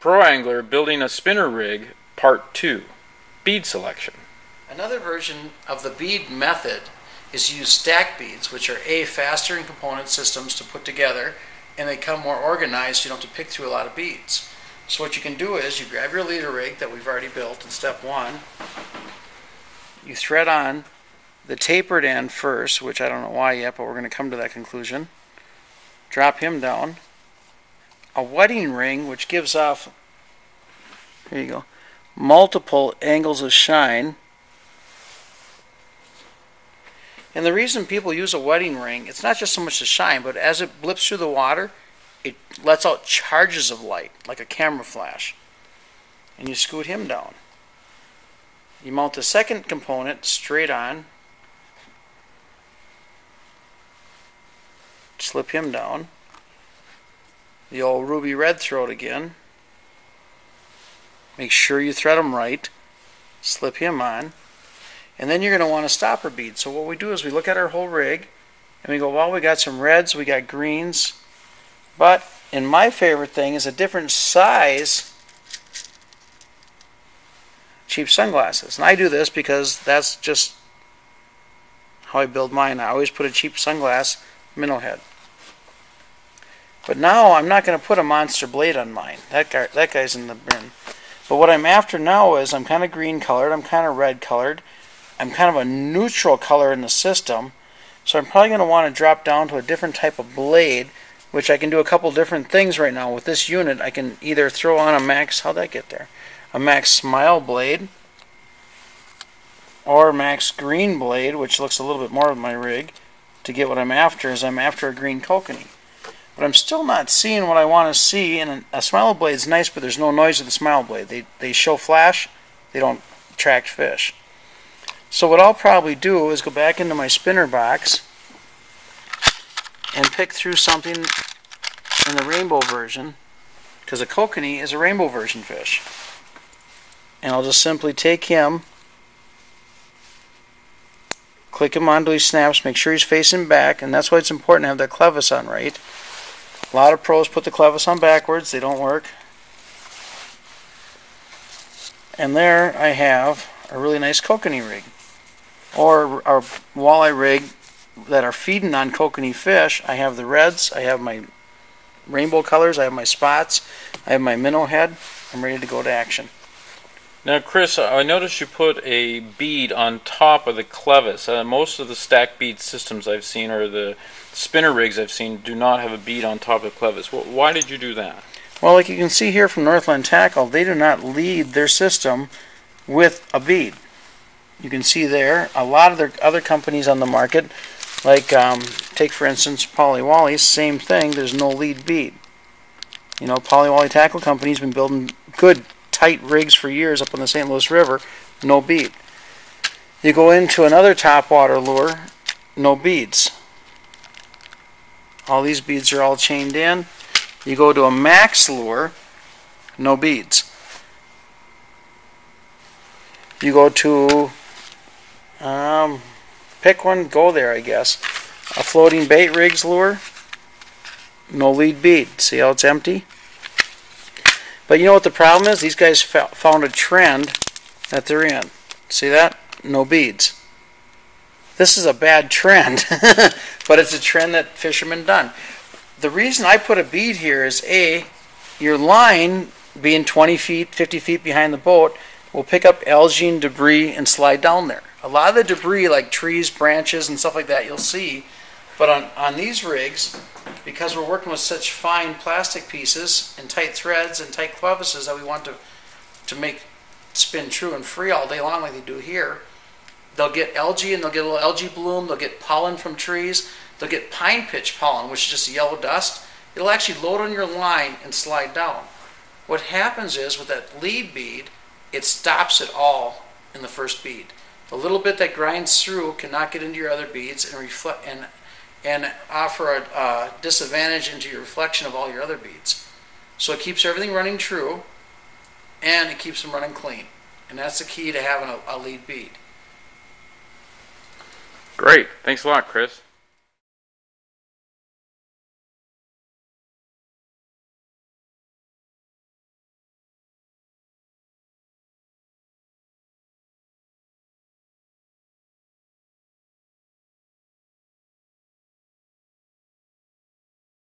Pro Angler Building a Spinner Rig, Part 2, Bead Selection. Another version of the bead method is to use stack beads, which are faster in component systems to put together, and they come more organized so you don't have to pick through a lot of beads. So what you can do is you grab your leader rig that we've already built in step 1, you thread on the tapered end first, which I don't know why yet, but we're going to come to that conclusion. Drop him down. A wedding ring, which gives off, here you go, multiple angles of shine. And the reason people use a wedding ring, it's not just so much the shine, but as it blips through the water, it lets out charges of light, like a camera flash. And you scoot him down. You mount the second component straight on, slip him down. The old ruby red throat again. Make sure you thread them right. Slip him on. And then you're going to want a stopper bead. So what we do is we look at our whole rig and we go, well, we got some reds, we got greens. But, and my favorite thing is a different size cheap sunglasses. And I do this because that's just how I build mine. I always put a cheap sunglass minnow head. But now I'm not going to put a monster blade on mine. That guy's in the bin. But what I'm after now is I'm kind of green colored, I'm kind of red colored, I'm kind of a neutral color in the system. So I'm probably going to want to drop down to a different type of blade, which I can do a couple different things right now. With this unit, I can either throw on a max, how'd that get there? A max smile blade, or a max green blade, which looks a little bit more of my rig, to get what I'm after, is I'm after a green kokanee. But I'm still not seeing what I want to see, and a smile blade is nice, but there's no noise with the smile blade. They show flash, they don't attract fish. So what I'll probably do is go back into my spinner box and pick through something in the rainbow version, because a kokanee is a rainbow version fish. And I'll just simply take him, click him onto his snaps, make sure he's facing back, and that's why it's important to have that clevis on right. A lot of pros put the clevis on backwards, they don't work. And there I have a really nice kokanee rig, or a walleye rig that are feeding on kokanee fish. I have the reds, I have my rainbow colors, I have my spots, I have my minnow head. I'm ready to go to action. Now, Chris, I noticed you put a bead on top of the clevis. Most of the stack bead systems I've seen, or the spinner rigs I've seen, do not have a bead on top of the clevis. Why did you do that? Well, like you can see here from Northland Tackle, they do not lead their system with a bead. You can see there, a lot of their other companies on the market, like take for instance Poly Walleye, same thing, there's no lead bead. You know, Poly Walleye Tackle Company's been building good tight rigs for years up on the St. Louis River, no bead. You go into another topwater lure, no beads. All these beads are all chained in. You go to a max lure, no beads. You go to, pick one, go there I guess. A floating bait rigs lure, no lead bead. See how it's empty? But you know what the problem is? These guys found a trend that they're in. See that? No beads. This is a bad trend, but it's a trend that fishermen done. The reason I put a bead here is your line being 20 feet, 50 feet behind the boat will pick up algae and debris and slide down there. A lot of the debris, like trees, branches, and stuff like that, you'll see. But on these rigs, because we're working with such fine plastic pieces and tight threads and tight clevises that we want to make spin true and free all day long like they do here, they'll get algae, and they'll get a little algae bloom, they'll get pollen from trees, they'll get pine pitch pollen, which is just yellow dust. It'll actually load on your line and slide down. What happens is with that lead bead, it stops it all in the first bead. The little bit that grinds through cannot get into your other beads and reflect and offer a disadvantage into your reflection of all your other beads. So it keeps everything running true, and it keeps them running clean. And that's the key to having a lead bead. Great. Thanks a lot, Chris.